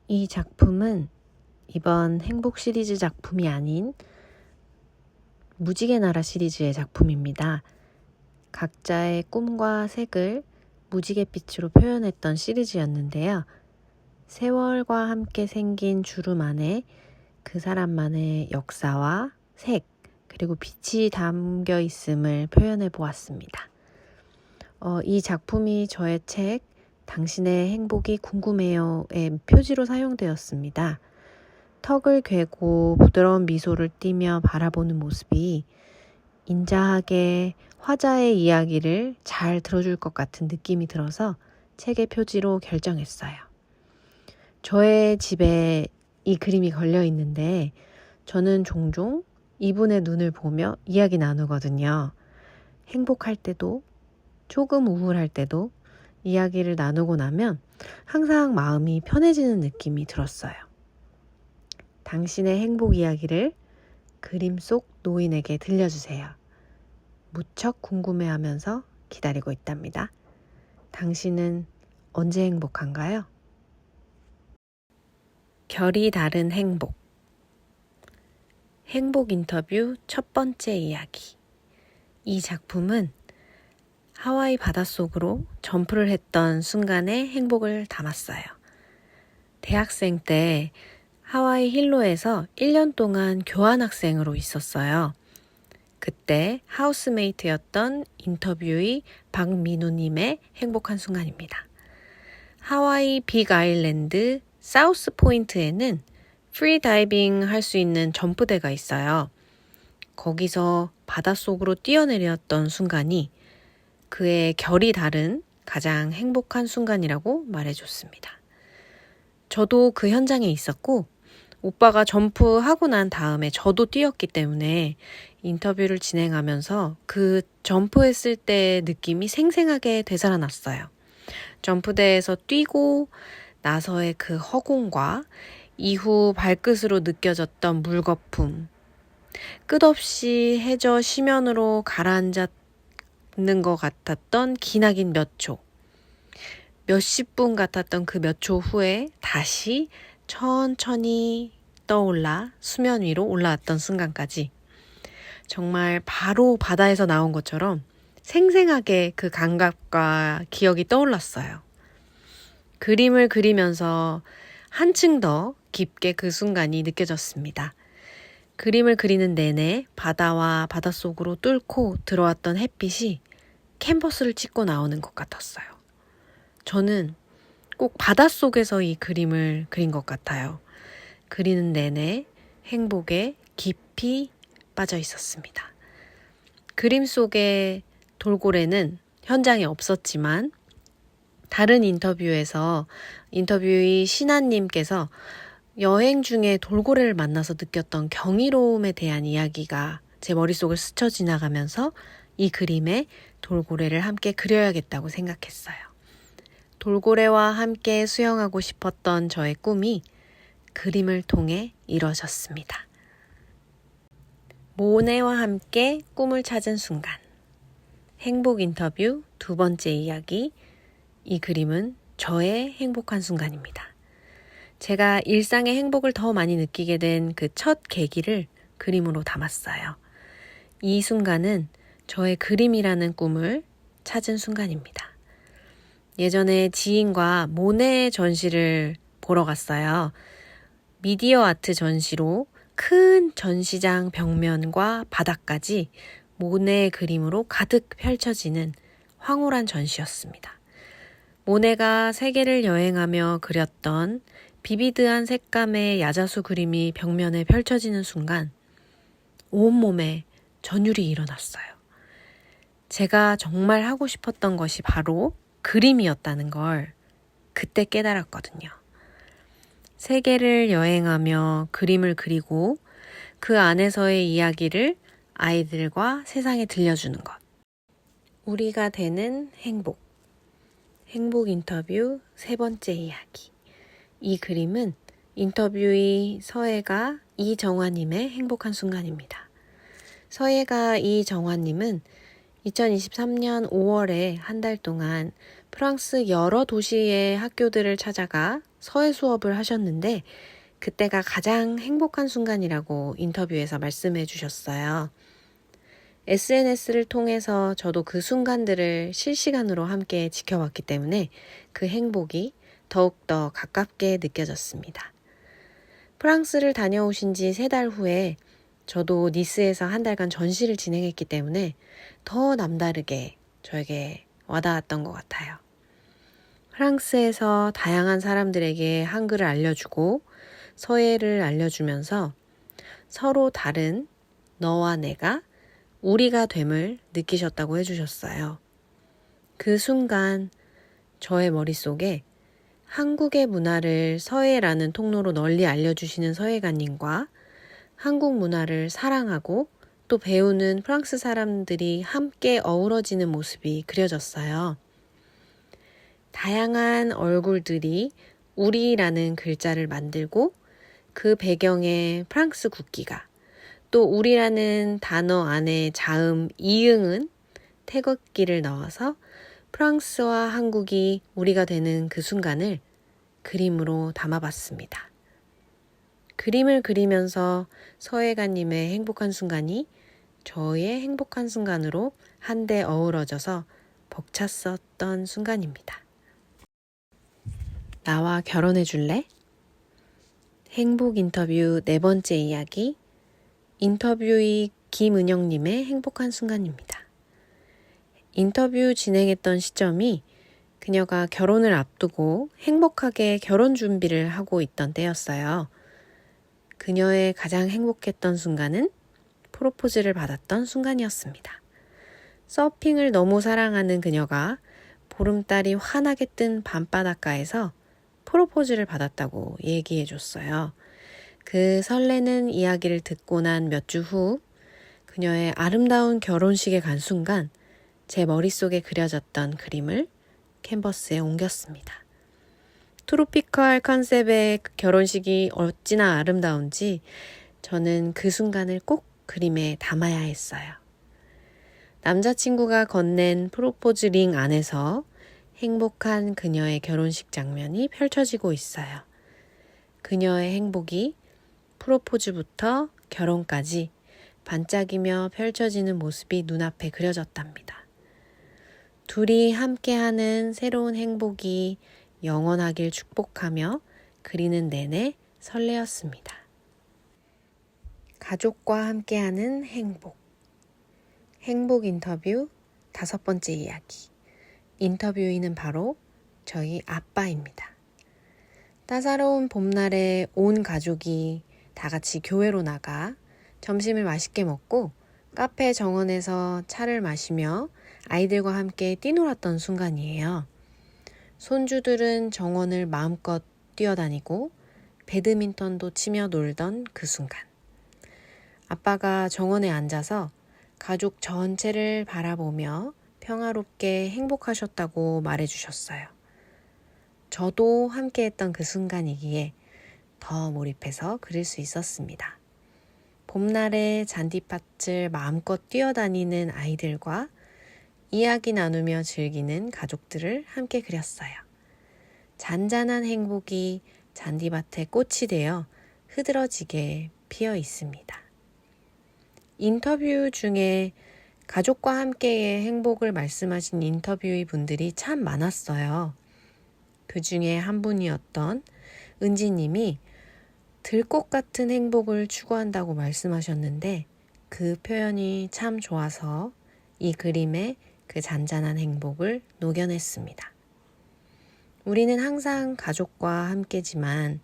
이 작품은 이번 행복 시리즈 작품이 아닌 무지개 나라 시리즈의 작품입니다. 각자의 꿈과 색을 무지갯빛으로 표현했던 시리즈였는데요. 세월과 함께 생긴 주름 안에 그 사람만의 역사와 색, 그리고 빛이 담겨 있음을 표현해 보았습니다. 이 작품이 저의 책 당신의 행복이 궁금해요의 표지로 사용되었습니다. 턱을 괴고 부드러운 미소를 띠며 바라보는 모습이 인자하게 화자의 이야기를 잘 들어줄 것 같은 느낌이 들어서 책의 표지로 결정했어요. 저의 집에 이 그림이 걸려 있는데 저는 종종 이분의 눈을 보며 이야기 나누거든요. 행복할 때도 조금 우울할 때도 이야기를 나누고 나면 항상 마음이 편해지는 느낌이 들었어요. 당신의 행복 이야기를 그림 속 노인에게 들려주세요. 무척 궁금해하면서 기다리고 있답니다. 당신은 언제 행복한가요? 결이 다른 행복. 행복 인터뷰 첫 번째 이야기. 이 작품은 하와이 바닷속으로 점프를 했던 순간의 행복을 담았어요. 대학생 때 하와이 힐로에서 1년 동안 교환학생으로 있었어요. 그때 하우스메이트였던 인터뷰의 박민우님의 행복한 순간입니다. 하와이 빅 아일랜드 사우스 포인트에는 프리 다이빙 할 수 있는 점프대가 있어요. 거기서 바닷속으로 뛰어내렸던 순간이 그의 결이 다른 가장 행복한 순간이라고 말해줬습니다. 저도 그 현장에 있었고 오빠가 점프하고 난 다음에 저도 뛰었기 때문에 인터뷰를 진행하면서 그 점프했을 때의 느낌이 생생하게 되살아났어요. 점프대에서 뛰고 나서의 그 허공과 이후 발끝으로 느껴졌던 물거품, 끝없이 해저 시면으로 가라앉는 것 같았던 기나긴 몇 초, 몇십 분 같았던 그 몇 초 후에 다시 천천히 떠올라 수면 위로 올라왔던 순간까지 정말 바로 바다에서 나온 것처럼 생생하게 그 감각과 기억이 떠올랐어요. 그림을 그리면서 한층 더 깊게 그 순간이 느껴졌습니다. 그림을 그리는 내내 바다와 바닷속으로 뚫고 들어왔던 햇빛이 캔버스를 찍고 나오는 것 같았어요. 저는 꼭 바닷속에서 이 그림을 그린 것 같아요. 그리는 내내 행복에 깊이 빠져 있었습니다. 그림 속의 돌고래는 현장에 없었지만 다른 인터뷰에서 인터뷰의 신하님께서 여행 중에 돌고래를 만나서 느꼈던 경이로움에 대한 이야기가 제 머릿속을 스쳐 지나가면서 이 그림에 돌고래를 함께 그려야겠다고 생각했어요. 돌고래와 함께 수영하고 싶었던 저의 꿈이 그림을 통해 이루어졌습니다. 모네와 함께 꿈을 찾은 순간. 행복 인터뷰 두 번째 이야기. 이 그림은 저의 행복한 순간입니다. 제가 일상의 행복을 더 많이 느끼게 된 그 첫 계기를 그림으로 담았어요. 이 순간은 저의 그림이라는 꿈을 찾은 순간입니다. 예전에 지인과 모네 전시를 보러 갔어요. 미디어 아트 전시로 큰 전시장 벽면과 바닥까지 모네 그림으로 가득 펼쳐지는 황홀한 전시였습니다. 모네가 세계를 여행하며 그렸던 비비드한 색감의 야자수 그림이 벽면에 펼쳐지는 순간 온몸에 전율이 일어났어요. 제가 정말 하고 싶었던 것이 바로 그림이었다는 걸 그때 깨달았거든요. 세계를 여행하며 그림을 그리고 그 안에서의 이야기를 아이들과 세상에 들려주는 것. 우리가 되는 행복. 행복 인터뷰 세 번째 이야기. 이 그림은 인터뷰의 서예가 이정화님의 행복한 순간입니다. 서예가 이정화님은 2023년 5월에 한 달 동안 프랑스 여러 도시의 학교들을 찾아가 서예 수업을 하셨는데 그때가 가장 행복한 순간이라고 인터뷰에서 말씀해 주셨어요. SNS를 통해서 저도 그 순간들을 실시간으로 함께 지켜봤기 때문에 그 행복이 더욱더 가깝게 느껴졌습니다. 프랑스를 다녀오신 지 3달 후에 저도 니스에서 한 달간 전시를 진행했기 때문에 더 남다르게 저에게 와닿았던 것 같아요. 프랑스에서 다양한 사람들에게 한글을 알려주고 서예를 알려주면서 서로 다른 너와 내가 우리가 됨을 느끼셨다고 해주셨어요. 그 순간 저의 머릿속에 한국의 문화를 서예라는 통로로 널리 알려주시는 서예가님과 한국 문화를 사랑하고 또 배우는 프랑스 사람들이 함께 어우러지는 모습이 그려졌어요. 다양한 얼굴들이 우리라는 글자를 만들고 그 배경에 프랑스 국기가 또 우리라는 단어 안에 자음 이응은 태극기를 넣어서 프랑스와 한국이 우리가 되는 그 순간을 그림으로 담아봤습니다. 그림을 그리면서 서예가님의 행복한 순간이 저의 행복한 순간으로 한데 어우러져서 벅찼었던 순간입니다. 나와 결혼해 줄래? 행복 인터뷰 4번째 이야기, 인터뷰의 김은영님의 행복한 순간입니다. 인터뷰 진행했던 시점이 그녀가 결혼을 앞두고 행복하게 결혼 준비를 하고 있던 때였어요. 그녀의 가장 행복했던 순간은 프로포즈를 받았던 순간이었습니다. 서핑을 너무 사랑하는 그녀가 보름달이 환하게 뜬 밤바닷가에서 프로포즈를 받았다고 얘기해줬어요. 그 설레는 이야기를 듣고 난 몇 주 후 그녀의 아름다운 결혼식에 간 순간 제 머릿속에 그려졌던 그림을 캔버스에 옮겼습니다. 트로피컬 컨셉의 결혼식이 어찌나 아름다운지 저는 그 순간을 꼭 그림에 담아야 했어요. 남자친구가 건넨 프로포즈 링 안에서 행복한 그녀의 결혼식 장면이 펼쳐지고 있어요. 그녀의 행복이 프로포즈부터 결혼까지 반짝이며 펼쳐지는 모습이 눈앞에 그려졌답니다. 둘이 함께하는 새로운 행복이 영원하길 축복하며 그리는 내내 설레었습니다. 가족과 함께하는 행복. 행복 인터뷰 5번째 이야기. 인터뷰인은 바로 저희 아빠입니다. 따사로운 봄날에 온 가족이 다 같이 교회로 나가 점심을 맛있게 먹고 카페 정원에서 차를 마시며 아이들과 함께 뛰놀았던 순간이에요. 손주들은 정원을 마음껏 뛰어다니고 배드민턴도 치며 놀던 그 순간. 아빠가 정원에 앉아서 가족 전체를 바라보며 평화롭게 행복하셨다고 말해주셨어요. 저도 함께했던 그 순간이기에 더 몰입해서 그릴 수 있었습니다. 봄날에 잔디밭을 마음껏 뛰어다니는 아이들과 이야기 나누며 즐기는 가족들을 함께 그렸어요. 잔잔한 행복이 잔디밭에 꽃이 되어 흐드러지게 피어 있습니다. 인터뷰 중에 가족과 함께의 행복을 말씀하신 인터뷰의 분들이 참 많았어요. 그 중에 한 분이었던 은지님이 들꽃 같은 행복을 추구한다고 말씀하셨는데 그 표현이 참 좋아서 이 그림에 그 잔잔한 행복을 녹여냈습니다. 우리는 항상 가족과 함께지만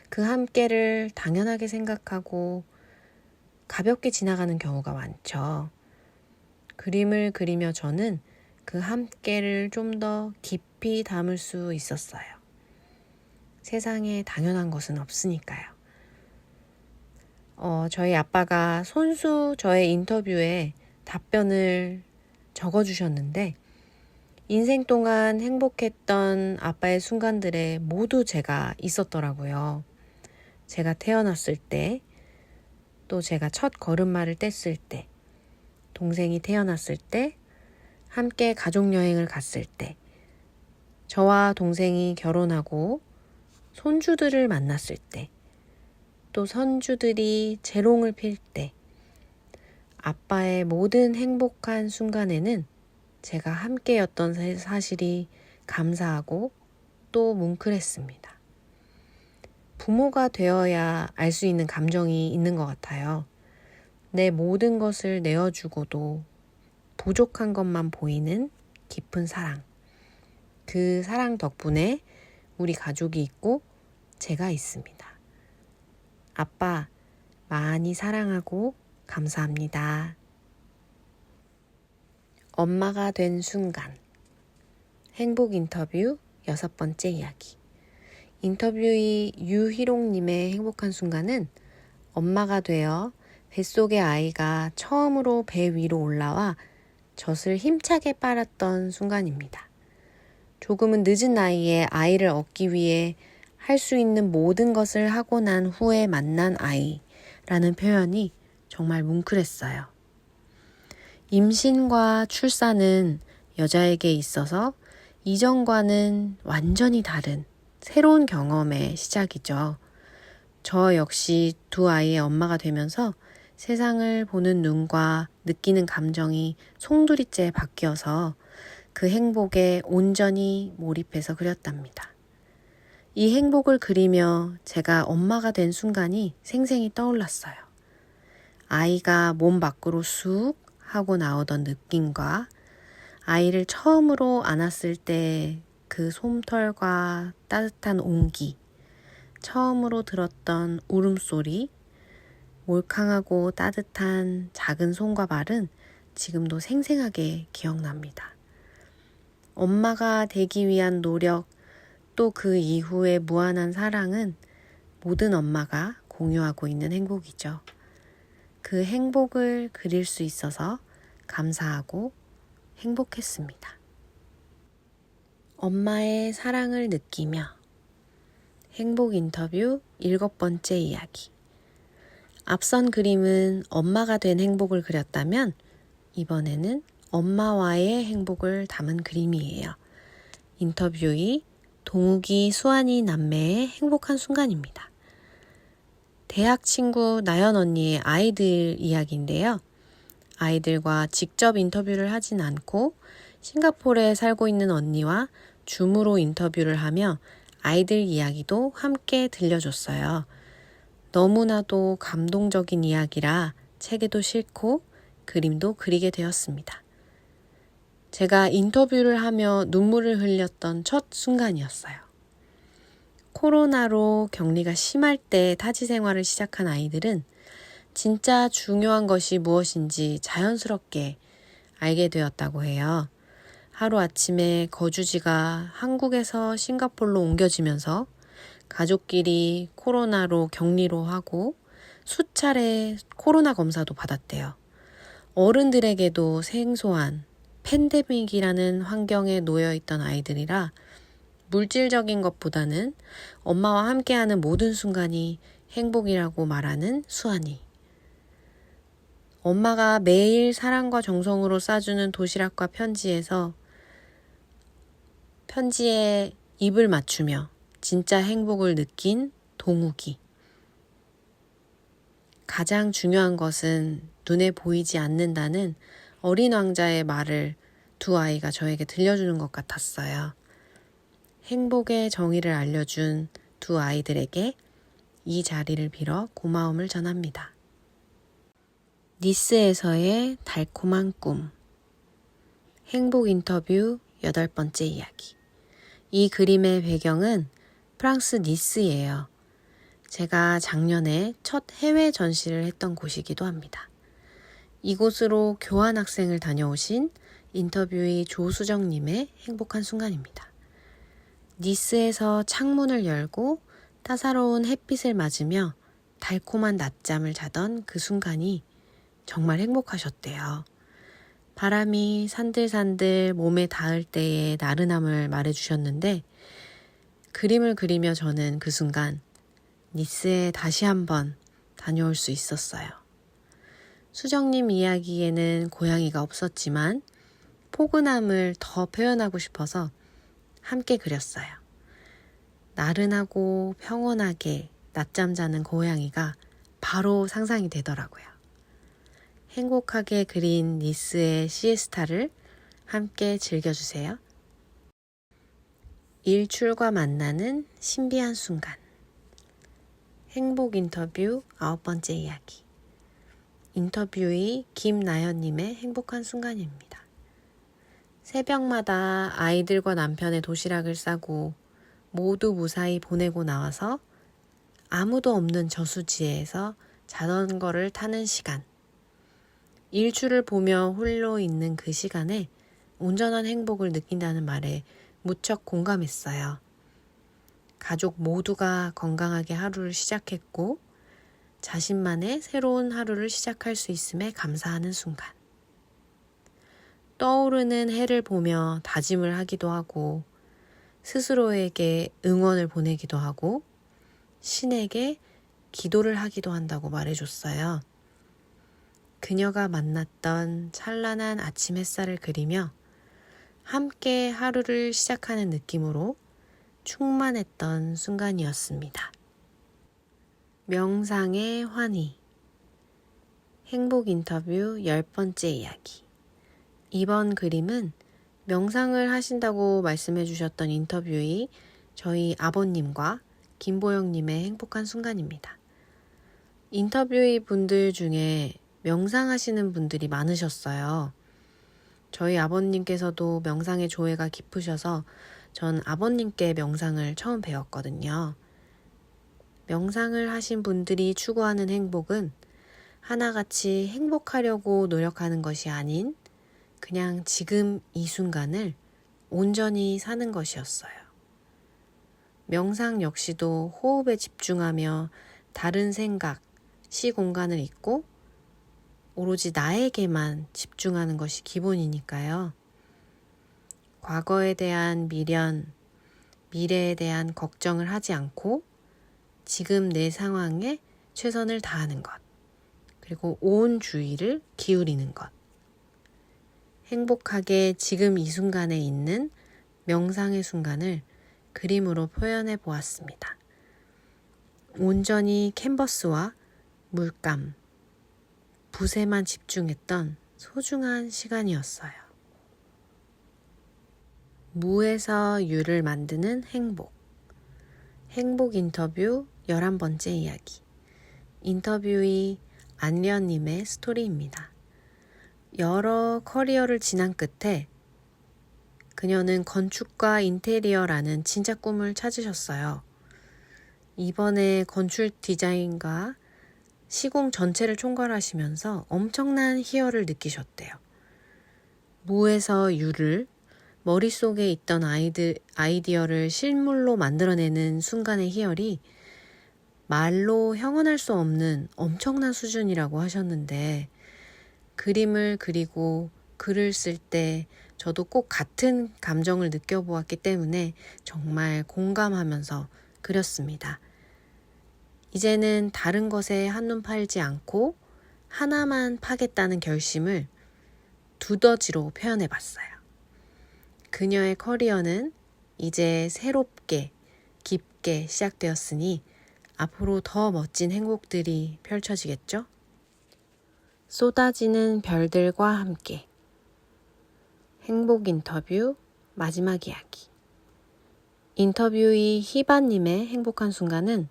그 함께를 당연하게 생각하고 가볍게 지나가는 경우가 많죠. 그림을 그리며 저는 그 함께를 좀 더 깊이 담을 수 있었어요. 세상에 당연한 것은 없으니까요. 저희 아빠가 손수 저의 인터뷰에 답변을 적어주셨는데 인생 동안 행복했던 아빠의 순간들에 모두 제가 있었더라고요. 제가 태어났을 때, 또 제가 첫 걸음마를 뗐을 때, 동생이 태어났을 때, 함께 가족여행을 갔을 때, 저와 동생이 결혼하고 손주들을 만났을 때, 또 선주들이 재롱을 필 때, 아빠의 모든 행복한 순간에는 제가 함께였던 사실이 감사하고 또 뭉클했습니다. 부모가 되어야 알 수 있는 감정이 있는 것 같아요. 내 모든 것을 내어주고도 부족한 것만 보이는 깊은 사랑. 그 사랑 덕분에 우리 가족이 있고 제가 있습니다. 아빠, 많이 사랑하고 감사합니다. 엄마가 된 순간. 행복 인터뷰 6번째 이야기. 인터뷰의 유희롱님의 행복한 순간은 엄마가 되어 뱃속의 아이가 처음으로 배 위로 올라와 젖을 힘차게 빨았던 순간입니다. 조금은 늦은 나이에 아이를 얻기 위해 할 수 있는 모든 것을 하고 난 후에 만난 아이라는 표현이 정말 뭉클했어요. 임신과 출산은 여자에게 있어서 이전과는 완전히 다른 새로운 경험의 시작이죠. 저 역시 두 아이의 엄마가 되면서 세상을 보는 눈과 느끼는 감정이 송두리째 바뀌어서 그 행복에 온전히 몰입해서 그렸답니다. 이 행복을 그리며 제가 엄마가 된 순간이 생생히 떠올랐어요. 아이가 몸 밖으로 쑥 하고 나오던 느낌과 아이를 처음으로 안았을 때 그 솜털과 따뜻한 온기, 처음으로 들었던 울음소리, 몰캉하고 따뜻한 작은 손과 발은 지금도 생생하게 기억납니다. 엄마가 되기 위한 노력, 또 그 이후의 무한한 사랑은 모든 엄마가 공유하고 있는 행복이죠. 그 행복을 그릴 수 있어서 감사하고 행복했습니다. 엄마의 사랑을 느끼며 행복 인터뷰 7번째 이야기. 앞선 그림은 엄마가 된 행복을 그렸다면 이번에는 엄마와의 행복을 담은 그림이에요. 인터뷰의 동욱이, 수환이 남매의 행복한 순간입니다. 대학 친구 나연 언니의 아이들 이야기인데요. 아이들과 직접 인터뷰를 하진 않고 싱가포르에 살고 있는 언니와 줌으로 인터뷰를 하며 아이들 이야기도 함께 들려줬어요. 너무나도 감동적인 이야기라 책에도 싣고 그림도 그리게 되었습니다. 제가 인터뷰를 하며 눈물을 흘렸던 첫 순간이었어요. 코로나로 격리가 심할 때 타지 생활을 시작한 아이들은 진짜 중요한 것이 무엇인지 자연스럽게 알게 되었다고 해요. 하루아침에 거주지가 한국에서 싱가포르로 옮겨지면서 가족끼리 코로나로 격리로 하고 수차례 코로나 검사도 받았대요. 어른들에게도 생소한 팬데믹이라는 환경에 놓여 있던 아이들이라 물질적인 것보다는 엄마와 함께하는 모든 순간이 행복이라고 말하는 수환이. 엄마가 매일 사랑과 정성으로 싸주는 도시락과 편지에 입을 맞추며 진짜 행복을 느낀 동욱이. 가장 중요한 것은 눈에 보이지 않는다는 어린 왕자의 말을 두 아이가 저에게 들려주는 것 같았어요. 행복의 정의를 알려준 두 아이들에게 이 자리를 빌어 고마움을 전합니다. 니스에서의 달콤한 꿈. 행복 인터뷰 8번째 이야기. 이 그림의 배경은 프랑스 니스예요. 제가 작년에 첫 해외 전시를 했던 곳이기도 합니다. 이곳으로 교환학생을 다녀오신 인터뷰의 조수정님의 행복한 순간입니다. 니스에서 창문을 열고 따사로운 햇빛을 맞으며 달콤한 낮잠을 자던 그 순간이 정말 행복하셨대요. 바람이 산들산들 몸에 닿을 때의 나른함을 말해주셨는데 그림을 그리며 저는 그 순간 니스에 다시 한번 다녀올 수 있었어요. 수정님 이야기에는 고양이가 없었지만 포근함을 더 표현하고 싶어서 함께 그렸어요. 나른하고 평온하게 낮잠 자는 고양이가 바로 상상이 되더라고요. 행복하게 그린 리스의 시에스타를 함께 즐겨주세요. 일출과 만나는 신비한 순간. 행복 인터뷰 9번째 이야기. 인터뷰의 김나연님의 행복한 순간입니다. 새벽마다 아이들과 남편의 도시락을 싸고 모두 무사히 보내고 나와서 아무도 없는 저수지에서 자전거를 타는 시간. 일출을 보며 홀로 있는 그 시간에 온전한 행복을 느낀다는 말에 무척 공감했어요. 가족 모두가 건강하게 하루를 시작했고 자신만의 새로운 하루를 시작할 수 있음에 감사하는 순간. 떠오르는 해를 보며 다짐을 하기도 하고 스스로에게 응원을 보내기도 하고 신에게 기도를 하기도 한다고 말해줬어요. 그녀가 만났던 찬란한 아침 햇살을 그리며 함께 하루를 시작하는 느낌으로 충만했던 순간이었습니다. 명상의 환희. 행복 인터뷰 10번째 이야기. 이번 그림은 명상을 하신다고 말씀해 주셨던 인터뷰의 저희 아버님과 김보영님의 행복한 순간입니다. 인터뷰의 분들 중에 명상하시는 분들이 많으셨어요. 저희 아버님께서도 명상의 조예가 깊으셔서 전 아버님께 명상을 처음 배웠거든요. 명상을 하신 분들이 추구하는 행복은 하나같이 행복하려고 노력하는 것이 아닌 그냥 지금 이 순간을 온전히 사는 것이었어요. 명상 역시도 호흡에 집중하며 다른 생각, 시공간을 잊고 오로지 나에게만 집중하는 것이 기본이니까요. 과거에 대한 미련, 미래에 대한 걱정을 하지 않고 지금 내 상황에 최선을 다하는 것, 그리고 온 주의를 기울이는 것. 행복하게 지금 이 순간에 있는 명상의 순간을 그림으로 표현해 보았습니다. 온전히 캔버스와 물감, 붓에만 집중했던 소중한 시간이었어요. 무에서 유를 만드는 행복. 행복 인터뷰 11번째 이야기. 인터뷰의 안련님의 스토리입니다. 여러 커리어를 지난 끝에 그녀는 건축가 인테리어라는 진짜 꿈을 찾으셨어요. 이번에 건축 디자인과 시공 전체를 총괄하시면서 엄청난 희열을 느끼셨대요. 무에서 유를 머릿속에 있던 아이디어를 실물로 만들어내는 순간의 희열이 말로 형언할 수 없는 엄청난 수준이라고 하셨는데 그림을 그리고 글을 쓸 때 저도 꼭 같은 감정을 느껴보았기 때문에 정말 공감하면서 그렸습니다. 이제는 다른 것에 한눈 팔지 않고 하나만 파겠다는 결심을 두더지로 표현해봤어요. 그녀의 커리어는 이제 새롭게 깊게 시작되었으니 앞으로 더 멋진 행복들이 펼쳐지겠죠? 쏟아지는 별들과 함께. 행복 인터뷰 마지막 이야기. 인터뷰의 희바님의 행복한 순간은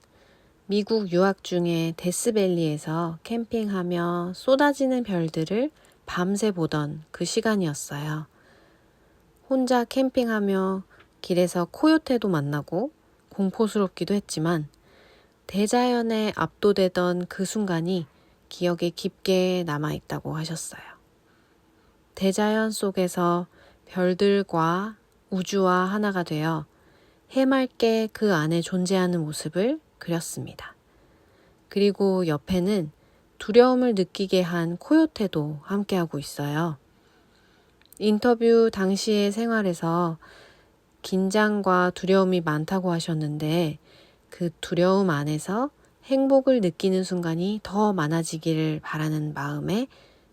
미국 유학 중에 데스밸리에서 캠핑하며 쏟아지는 별들을 밤새 보던 그 시간이었어요. 혼자 캠핑하며 길에서 코요테도 만나고 공포스럽기도 했지만 대자연에 압도되던 그 순간이 기억에 깊게 남아있다고 하셨어요. 대자연 속에서 별들과 우주와 하나가 되어 해맑게 그 안에 존재하는 모습을 그렸습니다. 그리고 옆에는 두려움을 느끼게 한 코요테도 함께하고 있어요. 인터뷰 당시의 생활에서 긴장과 두려움이 많다고 하셨는데 그 두려움 안에서 행복을 느끼는 순간이 더 많아지기를 바라는 마음에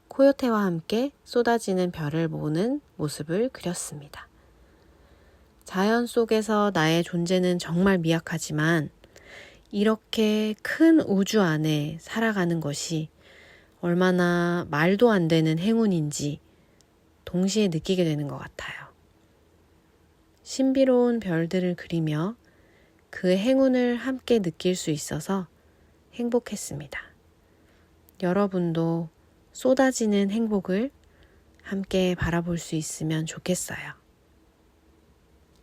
코요테와 함께 쏟아지는 별을 보는 모습을 그렸습니다. 자연 속에서 나의 존재는 정말 미약하지만 이렇게 큰 우주 안에 살아가는 것이 얼마나 말도 안 되는 행운인지 동시에 느끼게 되는 것 같아요. 신비로운 별들을 그리며 그 행운을 함께 느낄 수 있어서 행복했습니다. 여러분도 쏟아지는 행복을 함께 바라볼 수 있으면 좋겠어요.